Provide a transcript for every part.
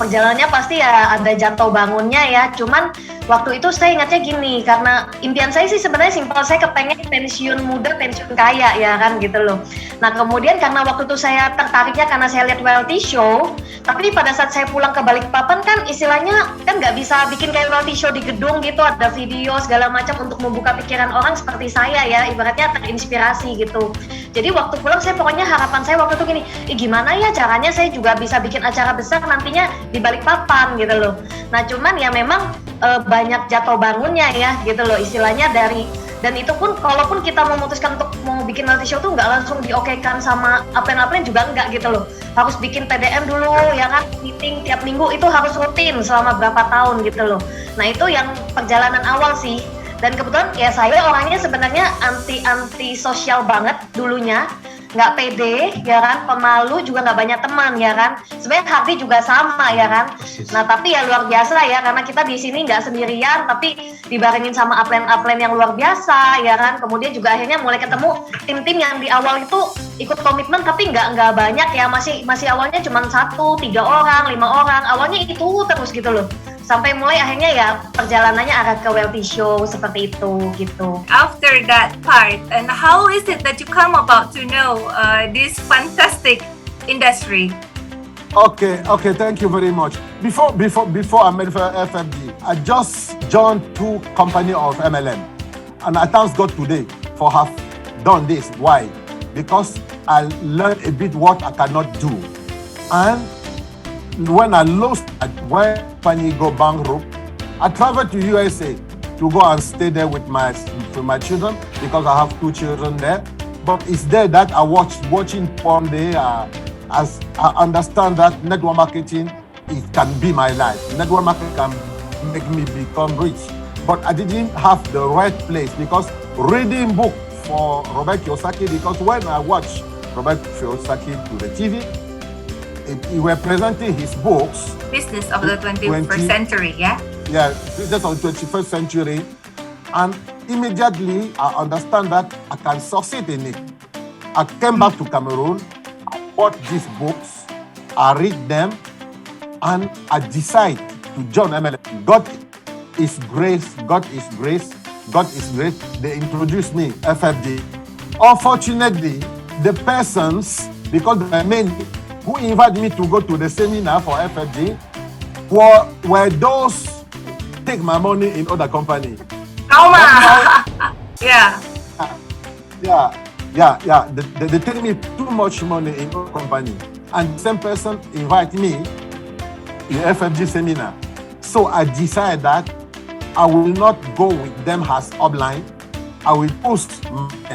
perjalanannya pasti ya ada jatuh bangunnya ya. Cuman waktu itu saya ingatnya gini, karena impian saya sih sebenarnya simpel, saya kepengen pensiun muda, pensiun kaya ya kan gitu loh. Nah kemudian karena waktu itu saya tertariknya karena saya lihat reality show, tapi pada saat saya pulang ke Balikpapan kan istilahnya kan nggak bisa bikin kayak reality show di gedung gitu, ada video segala macam untuk membuka pikiran orang seperti saya ya, ibaratnya terinspirasi gitu. Jadi waktu pulang saya pokoknya harapan saya waktu itu gini, gimana ya caranya saya juga bisa bikin acara besar nantinya di Balikpapan gitu loh. Nah cuman ya memang banyak jatuh bangunnya ya gitu loh istilahnya dari, dan itu pun kalaupun kita memutuskan untuk mau bikin reality show tuh nggak langsung diokekan sama upline juga enggak gitu loh, harus bikin PDM dulu ya kan, meeting tiap minggu itu harus rutin selama berapa tahun gitu loh. Nah itu yang perjalanan awal sih, dan kebetulan ya saya orangnya sebenarnya anti sosial banget dulunya, nggak pede ya kan, pemalu juga, nggak banyak teman ya kan. Sebenarnya Hardy juga sama ya kan. Nah tapi ya luar biasa ya, karena kita di sini nggak sendirian tapi dibarengin sama upline yang luar biasa ya kan. Kemudian juga akhirnya mulai ketemu tim-tim yang di awal itu ikut komitmen tapi nggak banyak ya, masih awalnya cuma 1, 3 orang, 5 orang, awalnya itu terus gitu loh. Sampai mulai akhirnya ya perjalanannya arah ke reality show seperti itu gitu. After that part, and how is it that you come about to know this fantastic industry? Okay, thank you very much. Before I made FFG, I just joined 2 company of MLM, and I thank God today for have done this. Why? Because I learned a bit what I cannot do, and when I lost, when company go bankrupt, I traveled to USA to go and stay there with my children because I have 2 children there. But it's there that I watching porn there. As I understand that network marketing, it can be my life. Network marketing can make me become rich. But I didn't have the right place because reading book for Robert Kiyosaki, because when I watch Robert Kiyosaki to the TV, he were presenting his books. Business of the 21st century, yeah? Yeah, business of the 21st century. And immediately I understand that I can succeed in it. I came back to Cameroon, I bought these books, I read them, and I decide to join MLM. God is grace, God is grace, God is great. They introduced me, FFG. Unfortunately, the persons, because the men who invited me to go to the seminar for FFG were those take my money in other company. Yeah. They take me too much money in other company, and the same person invite me in FFG seminar. So I decided that I will not go with them as upline. I will post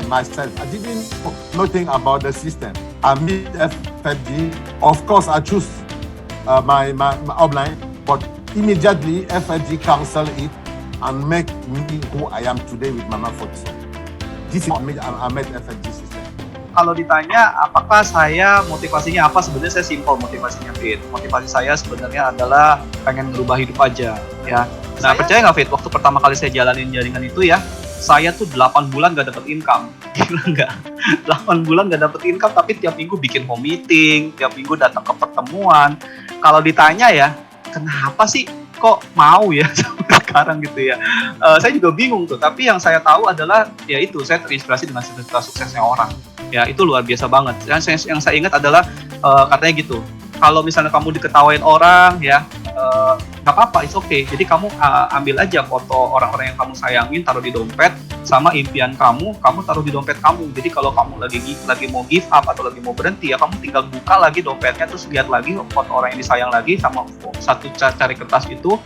myself. I didn't know nothing about the system. I meet FFG. Of course, I choose my upline, but immediately FFG cancel it and make me who I am today with Mama Fotso. This is how I met FFG system. Kalau ditanya apakah saya motivasinya apa, sebenarnya saya simpel motivasinya, Fit. Motivasi saya sebenarnya adalah pengen merubah hidup aja, ya. Nah, percaya nggak, Fit? Waktu pertama kali saya jalanin jaringan itu ya, saya tuh 8 bulan gak dapet income. Gila nggak? 8 bulan gak dapet income, tapi tiap minggu bikin home meeting, tiap minggu datang ke pertemuan. Kalau ditanya ya, kenapa sih kok mau ya sampai sekarang gitu ya? Saya juga bingung tuh, tapi yang saya tahu adalah ya itu, saya terinspirasi dengan cerita suksesnya orang. Ya itu luar biasa banget. Yang saya ingat adalah katanya gitu, kalau misalnya kamu diketawain orang ya, nggak apa-apa, it's okay. Jadi kamu ambil aja foto orang-orang yang kamu sayangin, taruh di dompet, sama impian kamu taruh di dompet kamu. Jadi kalau kamu lagi mau give up atau lagi mau berhenti ya, kamu tinggal buka lagi dompetnya, terus lihat lagi foto orang yang disayang lagi, sama satu cari kertas itu,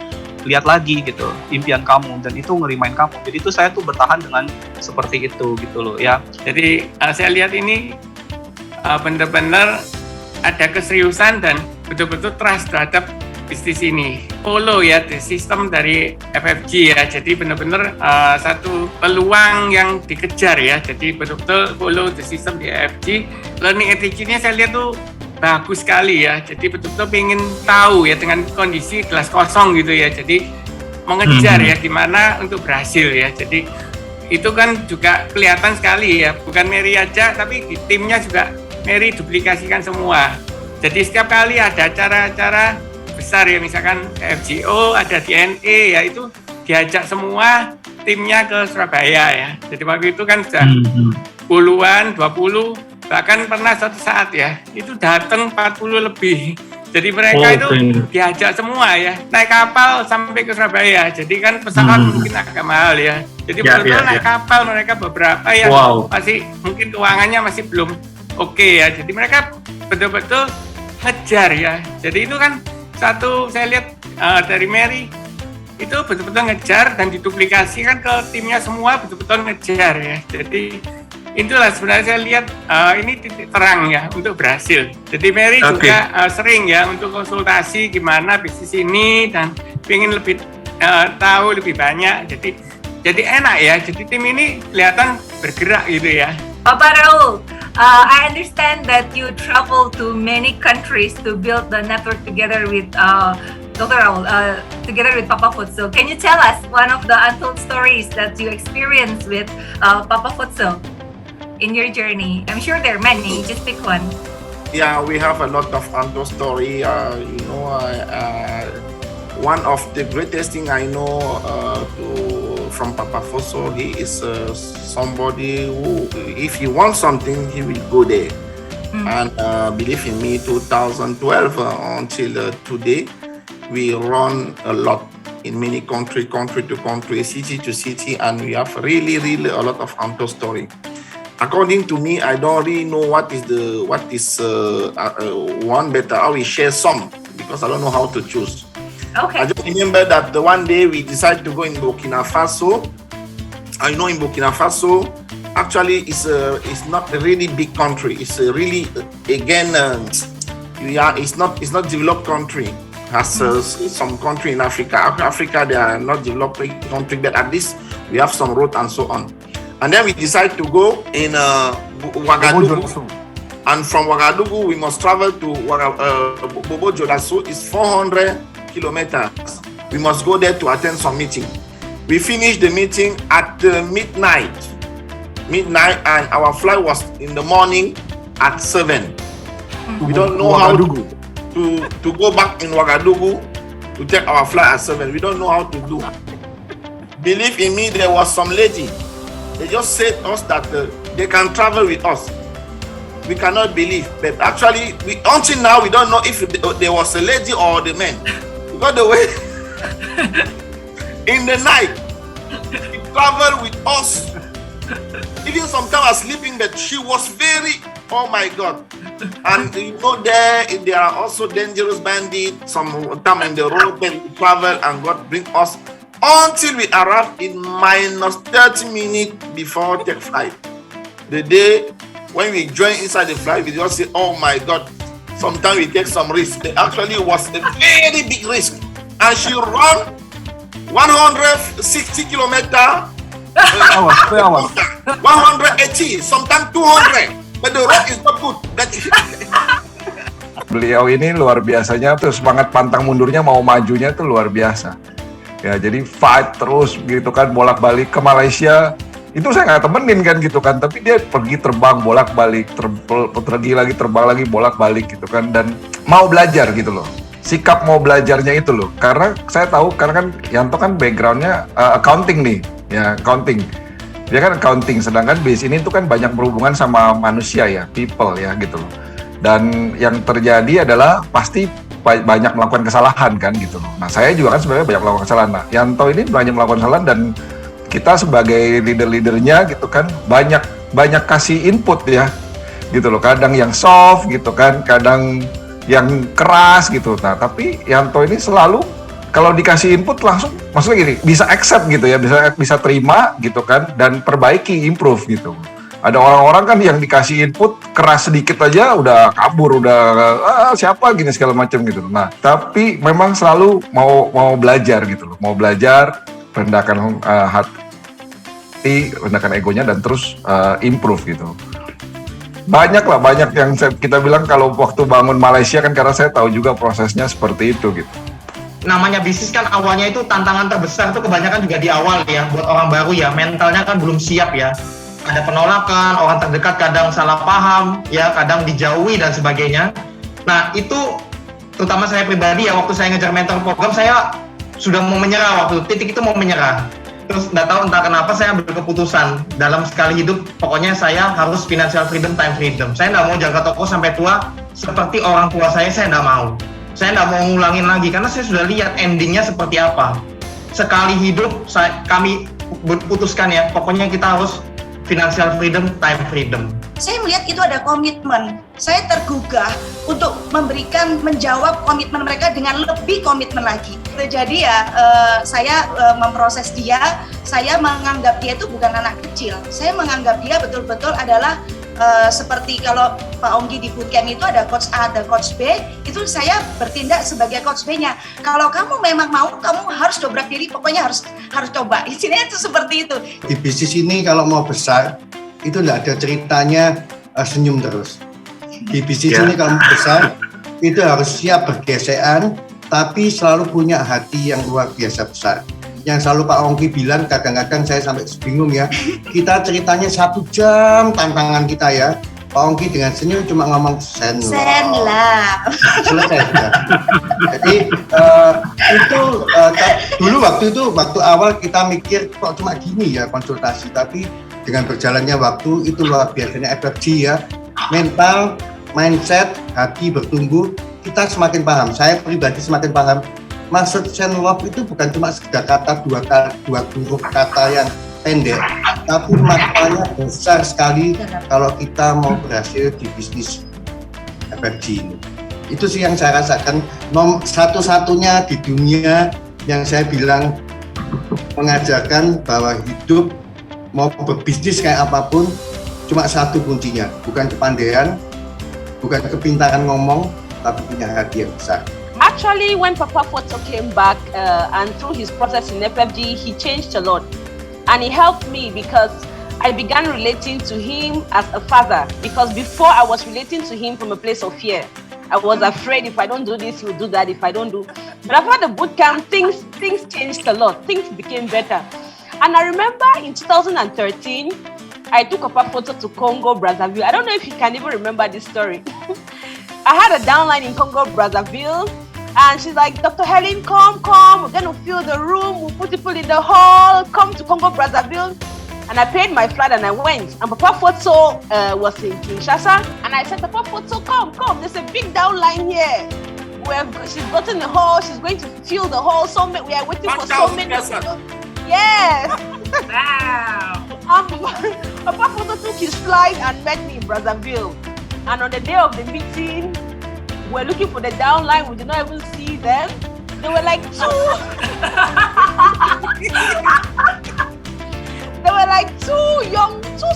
lihat lagi gitu impian kamu, dan itu ngerimain kamu. Jadi itu saya tuh bertahan dengan seperti itu gitu loh ya. Jadi saya lihat ini benar-benar ada keseriusan dan betul-betul trust terhadap bisnis ini. Follow ya the sistem dari FFG ya. Jadi benar-benar satu peluang yang dikejar ya. Jadi betul-betul follow the system di FFG. Learning attitude-nya saya lihat tuh bagus sekali ya. Jadi betul-betul pengen tahu ya dengan kondisi gelas kosong gitu ya. Jadi mengejar ya gimana untuk berhasil ya. Jadi itu kan juga kelihatan sekali ya. Bukan Mary aja, tapi di timnya juga Mary duplikasikan semua. Jadi setiap kali ada acara-acara besar ya, misalkan FGO, ada DNA ya, itu diajak semua timnya ke Surabaya ya. Jadi waktu itu kan sudah puluhan, 20, bahkan pernah suatu saat ya, itu datang 40 lebih. Jadi mereka itu diajak semua ya, naik kapal sampai ke Surabaya. Jadi kan pesawat mungkin agak mahal ya. Jadi betul-betul naik kapal mereka beberapa yang masih mungkin keuangannya masih belum oke ya. Jadi mereka betul-betul ngejar ya. Jadi itu kan satu saya lihat dari Mary itu betul-betul ngejar dan diduplikasikan ke timnya semua, betul-betul ngejar ya. Jadi itulah sebenarnya saya lihat ini titik terang ya untuk berhasil. Jadi Mary juga sering ya untuk konsultasi gimana bisnis ini dan pengen lebih tahu lebih banyak. Jadi enak ya. Jadi tim ini kelihatan bergerak gitu ya. Bapak Raul, I understand that you travel to many countries to build the network together with Dr. Raul, together with Papa Futso. Can you tell us one of the untold stories that you experienced with Papa Futso in your journey? I'm sure there are many, just pick one. Yeah, we have a lot of untold story. One of the greatest thing I know from Papa Futso, he is somebody who, if he wants something, he will go there. And believe in me, 2012 until today, we run a lot in many country to country, city to city, and we have really a lot of untold story. According to me, I don't really know what is one, but I will share some because I don't know how to choose. Okay. I just remember that the one day we decided to go in Burkina Faso. I know in Burkina Faso, actually it's not a really big country. It's a really it's not developed country. Has some country in Africa. Africa, they are not developed country, but at least we have some road and so on. And then we decide to go in Ouagadougou. And from Ouagadougou, we must travel to Bobo Dioulasso. It's 400 kilometers. We must go there to attend some meeting. We finished the meeting at midnight, and our flight was in the morning at 7. We don't know how to go back in Ouagadougou to take our flight at 7. We don't know how to do. Believe in me, there was some lady. They just said to us that they can travel with us. We cannot believe, but actually, until now, we don't know if there was a lady or the man. Because the way in the night, she traveled with us. Even sometimes I was sleeping, but she was very, oh my God. And you know, there are also dangerous bandits, some time in the road, then we travel and God bring us until we arrive in minus 30 minutes before take flight. The day when we join inside the flight, we just say, oh my God, sometimes we take some risk. It actually was a very big risk. And she ran 160 kilometers, 180, sometimes 200. But the road is not good. Beliau ini luar biasanya tuh, semangat pantang mundurnya mau majunya tuh luar biasa. Ya, jadi fight terus gitu kan, bolak-balik ke Malaysia. Itu saya nggak temenin kan gitu kan, tapi dia pergi terbang bolak-balik, pergi lagi terbang lagi bolak-balik gitu kan, dan mau belajar gitu loh. Sikap mau belajarnya itu loh. Karena saya tahu, karena kan Yanto kan backgroundnya accounting nih, ya accounting. Dia kan accounting, sedangkan base ini tuh kan banyak berhubungan sama manusia ya, people ya gitu loh. Dan yang terjadi adalah pasti banyak melakukan kesalahan kan gitu loh. Nah saya juga kan sebenarnya banyak melakukan kesalahan. Nah Yanto ini banyak melakukan kesalahan, dan kita sebagai leader-leadernya gitu kan banyak kasih input ya gitu loh. Kadang yang soft gitu kan, kadang yang keras gitu. Nah tapi Yanto ini selalu kalau dikasih input langsung, maksudnya gini, bisa accept gitu ya, bisa terima gitu kan, dan perbaiki, improve gitu. Ada orang-orang kan yang dikasih input keras sedikit aja udah kabur, udah siapa gini segala macam gitu. Nah, tapi memang selalu mau belajar gitu loh, mau belajar, rendahkan hati, rendahkan egonya, dan terus improve gitu. Banyak yang kita bilang kalau waktu bangun Malaysia kan, karena saya tahu juga prosesnya seperti itu gitu. Namanya bisnis kan awalnya itu tantangan terbesar tuh kebanyakan juga di awal ya, buat orang baru ya, mentalnya kan belum siap ya. Ada penolakan, orang terdekat kadang salah paham ya, kadang dijauhi dan sebagainya. Nah itu terutama saya pribadi ya, waktu saya ngejar mentor program saya sudah mau menyerah, waktu titik itu mau menyerah. Terus nggak tahu entah kenapa saya ambil keputusan dalam sekali hidup, pokoknya saya harus financial freedom, time freedom. Saya nggak mau jaga toko sampai tua seperti orang tua saya nggak mau. Saya nggak mau ngulangin lagi karena saya sudah lihat endingnya seperti apa. Sekali hidup kami putuskan ya, pokoknya kita harus financial freedom, time freedom. Saya melihat itu ada komitmen. Saya tergugah untuk menjawab komitmen mereka dengan lebih komitmen lagi. Jadi ya saya memproses dia, saya menganggap dia itu bukan anak kecil. Saya menganggap dia betul-betul adalah seperti kalau Pak Onggi di bootcamp itu ada coach A, ada coach B, itu saya bertindak sebagai coach B-nya. Kalau kamu memang mau, kamu harus dobrak diri, pokoknya harus coba. Isinya itu seperti itu. Di bisnis ini kalau mau besar, itu tidak ada ceritanya senyum terus. Di bisnis ini kalau mau besar, itu harus siap bergesekan, tapi selalu punya hati yang luar biasa besar. Yang selalu Pak Ongki bilang, kadang-kadang saya sampai bingung ya, kita ceritanya 1 jam tantangan kita ya, Pak Ongki dengan senyum cuma ngomong sen lah. Selesai sudah. Jadi itu dulu waktu awal kita mikir kok cuma gini ya konsultasi, tapi dengan berjalannya waktu itu luar biasanya FFG ya, mental, mindset, hati bertumbuh, kita semakin paham. Saya pribadi semakin paham. Maksud Zen Love itu bukan cuma sekedar dua huruf kata yang pendek, tapi maknanya besar sekali kalau kita mau berhasil di bisnis FFG ini. Itu sih yang saya rasakan, satu-satunya di dunia yang saya bilang mengajarkan bahwa hidup mau berbisnis kayak apapun cuma satu kuncinya, bukan kepandaian, bukan kepintaran ngomong, tapi punya hati yang besar. Actually, when Papa Foto came back and through his process in FFG, he changed a lot. And he helped me because I began relating to him as a father. Because before I was relating to him from a place of fear. I was afraid if I don't do this, he'll do that, if I don't do. But after the bootcamp, things changed a lot. Things became better. And I remember in 2013, I took Papa Foto to Congo, Brazzaville. I don't know if you can even remember this story. I had a downline in Congo, Brazzaville. And she's like, Dr. Helen, come, we're going to fill the room, we'll put people in the hall, come to Congo, Brazzaville. And I paid my flight and I went. And Papa Foto was in Kinshasa. And I said, Papa Foto, come, there's a big downline here. She's gotten the hall, she's going to fill the hall. We are waiting for so many people. Yes. Wow. Papa Foto took his flight and met me in Brazzaville. And on the day of the meeting, we're looking for the downline. We did not even see them. They were like two. They were like two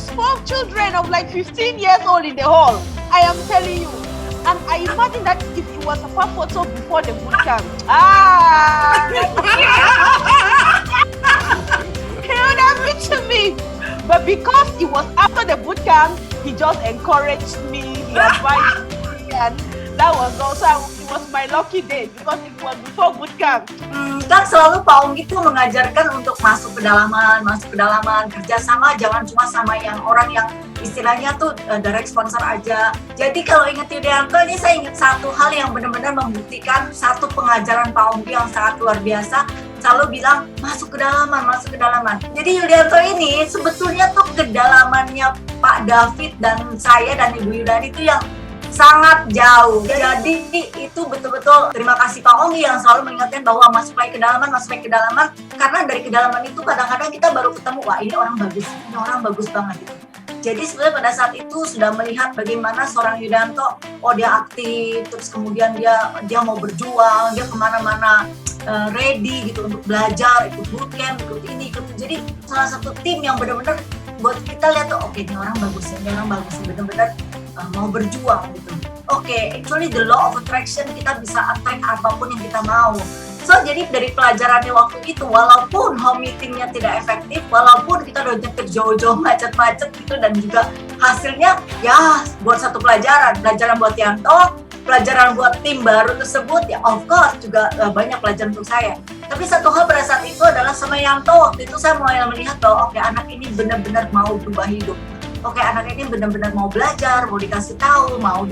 small children of like 15 years old in the hall. I am telling you. And I imagine that if it was a Photo before the bootcamp, he would have beaten me. But because it was after the bootcamp, he just encouraged me, he advised me, and that was also, it was my lucky day because it was before bootcamp. Kan selalu Pak Onggi itu mengajarkan untuk masuk ke dalaman, kerjasama, jangan cuma sama yang orang yang istilahnya tuh direct sponsor aja. Jadi kalau ingat Yudianto ini, saya ingat satu hal yang benar-benar membuktikan satu pengajaran Pak Onggi yang sangat luar biasa. Selalu bilang masuk ke dalaman. Jadi Yudianto ini sebetulnya tuh kedalamannya Pak David dan saya dan Ibu Yudani itu yang sangat jauh. Jadi itu betul-betul terima kasih Pak Onggi yang selalu mengingatkan bahwa masuk lagi ke dalaman, karena dari kedalaman itu kadang-kadang kita baru ketemu, wah ini orang bagus banget gitu. Jadi sebenarnya pada saat itu sudah melihat bagaimana seorang Yudianto, dia aktif, terus kemudian dia mau berjuang, dia kemana-mana ready gitu untuk belajar, ikut bootcamp, ikut ini. Jadi salah satu tim yang benar-benar buat kita lihat tuh, oke, ini orang bagus, benar-benar mau berjuang gitu. Actually the law of attraction, kita bisa attract apapun yang kita mau. So jadi dari pelajarannya waktu itu, walaupun home meetingnya tidak efektif, walaupun kita udah nyetir jauh-jauh macet-macet gitu, dan juga hasilnya ya buat satu pelajaran buat Yanto, pelajaran buat tim baru tersebut, ya of course juga banyak pelajaran untuk saya. Tapi satu hal pada saat itu adalah sama Yanto, waktu itu saya mulai melihat bahwa anak ini benar-benar mau berubah hidup. Anak ini benar-benar mau belajar, mau dikasih tahu, mau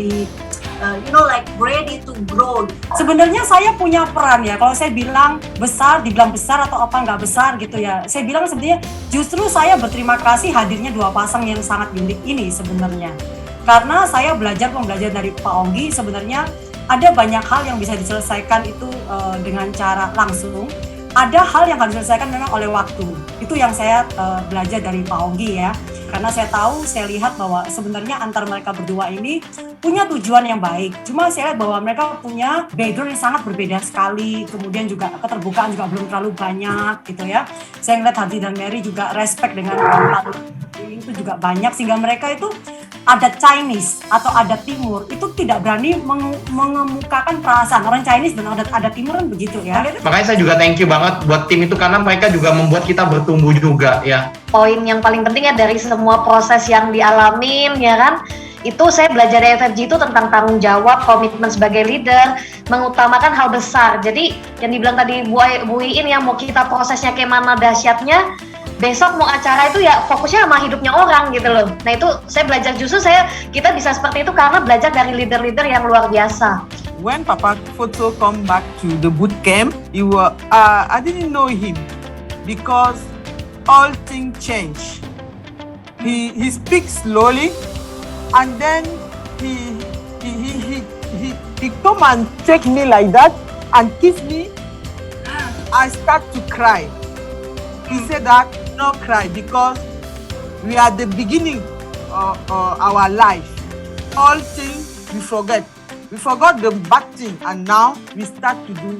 like ready to grow. Sebenarnya saya punya peran ya, kalau saya bilang besar, dibilang besar atau apa nggak besar gitu ya. Saya bilang sebenarnya justru saya berterima kasih hadirnya dua pasang yang sangat unik ini sebenarnya. Karena saya belajar dari Pak Onggi, sebenarnya ada banyak hal yang bisa diselesaikan itu dengan cara langsung. Ada hal yang harus diselesaikan memang oleh waktu. Itu yang saya belajar dari Pak Onggi ya. Karena saya lihat bahwa sebenarnya antara mereka berdua ini punya tujuan yang baik. Cuma saya lihat bahwa mereka punya background yang sangat berbeda sekali. Kemudian juga keterbukaan juga belum terlalu banyak gitu ya. Saya lihat Hardy dan Mary juga respect dengan orang itu juga banyak. Sehingga mereka itu ada Chinese atau ada Timur itu tidak berani mengemukakan perasaan. Orang Chinese dan ada Timur kan begitu ya. Makanya saya juga thank you banget buat tim itu karena mereka juga membuat kita bertumbuh juga ya. Poin yang paling penting ya dari semua proses yang dialamin ya kan, itu saya belajar dari FFG itu tentang tanggung jawab, komitmen sebagai leader, mengutamakan hal besar. Jadi yang dibilang tadi Bu Iin yang mau kita prosesnya kayak mana dahsyatnya, besok mau acara itu ya fokusnya sama hidupnya orang gitu loh. Nah itu saya belajar, justru kita bisa seperti itu karena belajar dari leader-leader yang luar biasa. When Papa Foto come back to the boot camp, I didn't know him because all things change. He speaks slowly, and then he come and take me like that and kiss me. I start to cry. He said that not cry because we are the beginning of our life. All things we forget. We forgot the bad thing and now we start to do.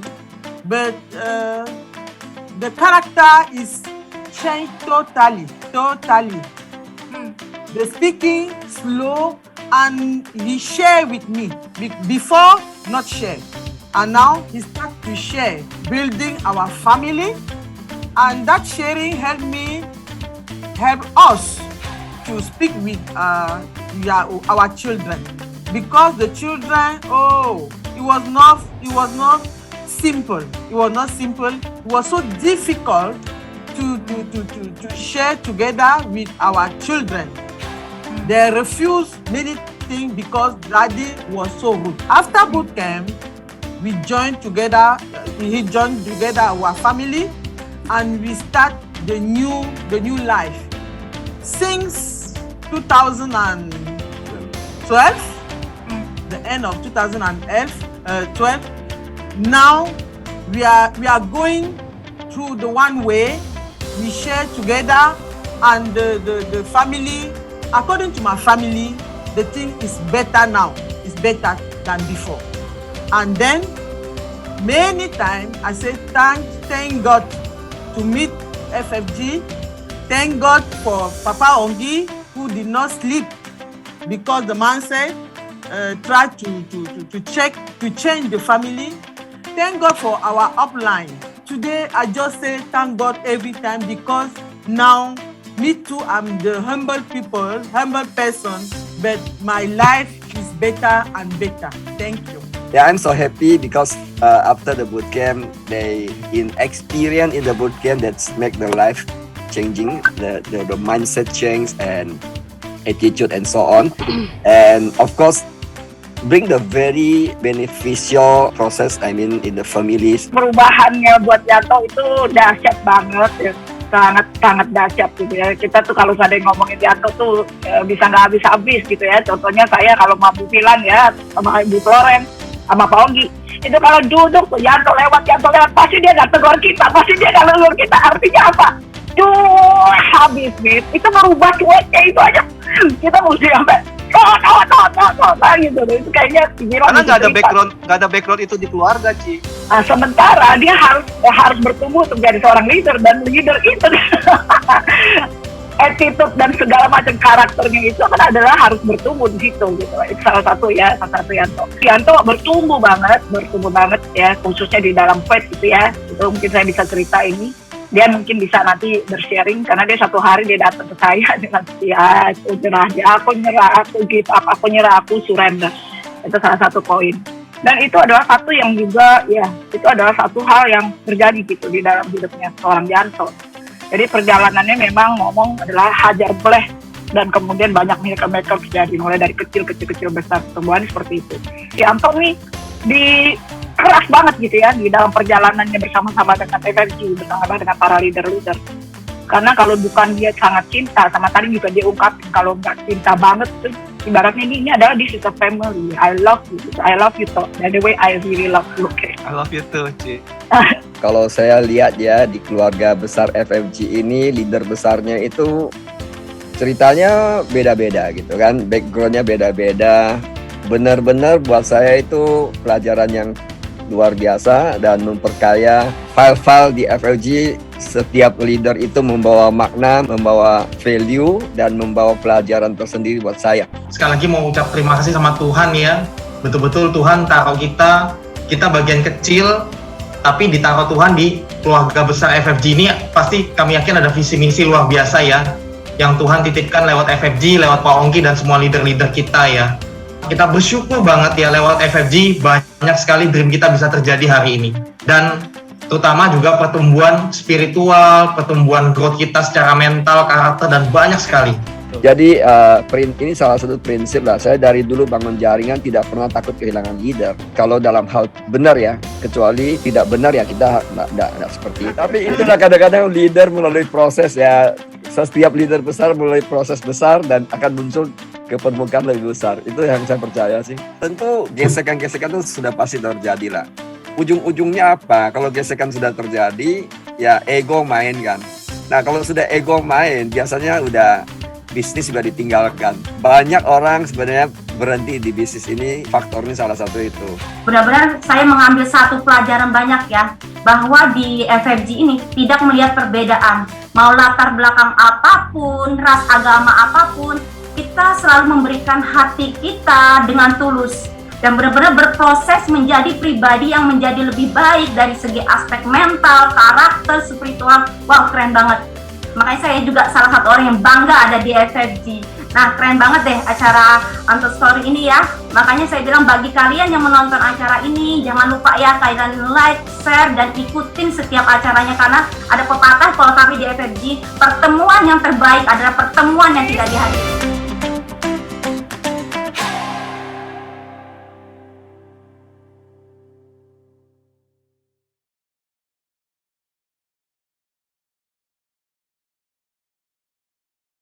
But the character is changed totally. The speaking slow and he share with me. Before, not share. And now he start to share, building our family. And that sharing help us to speak with our children, because the children, it was not simple. It was so difficult to share together with our children. They refused many things because Daddy was so rude. After boot camp, we joined together. He joined together our family. And we start the new life. Since 2012, the end of 2012, now we are going through the one way. We share together, and the family, according to my family, the thing is better now. It's better than before. And then many times I say thank God to meet FFG. Thank God for Papa Onggi, who did not sleep because the man said try to change the family. Thank God for our upline. Today I just say thank God every time because now me too, I'm the humble person, but my life is better and better. Thank you. Yeah, I'm so happy because after the boot camp, they experience in the boot camp that's make their life changing, the mindset change and attitude and so on, and of course bring the very beneficial process. I mean in the families. Perubahannya buat Yanto itu dahsyat banget ya. Sangat dahsyat gitu ya. Kita tuh kalau ada yang ngomongin Yanto tuh bisa nggak habis-habis gitu ya. Contohnya saya kalau mampu Filan ya sama Ibu Florence sama Pak Onggi, itu kalau duduk tuh Yanto lewat pasti dia nggak tegur kita, pasti dia nggak tegur kita. Artinya apa? Habis nih. Itu merubah cueknya itu aja. Kita mesti sampai gitu. Itu kayaknya pikiran. Karena nggak ada background itu di keluarga, Ci. Nah, sementara dia harus bertumbuh untuk jadi seorang leader, dan leader itu attitude dan segala macam karakternya itu kan adalah harus bertumbuh di situ gitu. Itu salah satu Yanto. Yanto bertumbuh banget ya, khususnya di dalam faith gitu ya. Itu mungkin saya bisa cerita ini. Dia mungkin bisa nanti bersharing karena dia satu hari dia datang ke saya dengan aku nyerah, aku surrender. Itu salah satu poin. Dan itu adalah satu yang juga itu adalah satu hal yang terjadi gitu di dalam hidupnya seorang Yanto. Jadi perjalanannya memang ngomong adalah hajar bleh dan kemudian banyak miracle terjadi mulai dari kecil besar pertumbuhan seperti itu. Si Anto nih di keras banget gitu ya di dalam perjalanannya bersama-sama dengan FFG, bersama dengan para leader. Karena kalau bukan dia sangat cinta, sama tadi juga dia ungkapin kalau nggak cinta banget tuh ibaratnya ini adalah this is a family. I love you toh. By the way, I really love you. Okay. I love you too, Ci. Kalau saya lihat ya di keluarga besar FFG ini, leader besarnya itu ceritanya beda-beda gitu kan, backgroundnya beda-beda. Benar-benar buat saya itu pelajaran yang luar biasa dan memperkaya file-file di FFG. Setiap leader itu membawa makna, membawa value, dan membawa pelajaran tersendiri buat saya. Sekali lagi mau ucap terima kasih sama Tuhan ya. Betul-betul Tuhan taruh kita bagian kecil, tapi ditaruh Tuhan di keluarga besar FFG ini. Pasti kami yakin ada visi misi luar biasa ya, yang Tuhan titipkan lewat FFG, lewat Pak Ongki dan semua leader-leader kita ya. Kita bersyukur banget ya lewat FFG banyak sekali dream kita bisa terjadi hari ini. Dan terutama juga pertumbuhan spiritual, pertumbuhan growth kita secara mental, karakter, dan banyak sekali. Jadi ini salah satu prinsip lah. Saya dari dulu bangun jaringan tidak pernah takut kehilangan leader. Kalau dalam hal benar ya, kecuali tidak benar ya kita tidak seperti itu. Tapi itulah kadang-kadang leader melalui proses ya. Setiap leader besar melalui proses besar dan akan muncul ke permukaan lebih besar. Itu yang saya percaya sih. Tentu gesekan-gesekan itu sudah pasti terjadi lah. Ujung-ujungnya apa? Kalau gesekan sudah terjadi, ya ego main kan. Nah kalau sudah ego main, biasanya udah bisnis sudah ditinggalkan. Banyak orang sebenarnya berhenti di bisnis ini, faktornya salah satu itu. Benar-benar saya mengambil satu pelajaran banyak ya, bahwa di FFG ini tidak melihat perbedaan. Mau latar belakang apapun, ras agama apapun, kita selalu memberikan hati kita dengan tulus. Dan benar-benar berproses menjadi pribadi yang menjadi lebih baik dari segi aspek mental, karakter, spiritual. Wow, keren banget. Makanya saya juga salah satu orang yang bangga ada di FFG. Nah, keren banget deh acara Anto Story ini ya. Makanya saya bilang bagi kalian yang menonton acara ini, jangan lupa ya kalian like, share, dan ikutin setiap acaranya. Karena ada pepatah kalau kami di FFG, pertemuan yang terbaik adalah pertemuan yang tidak dihadiri.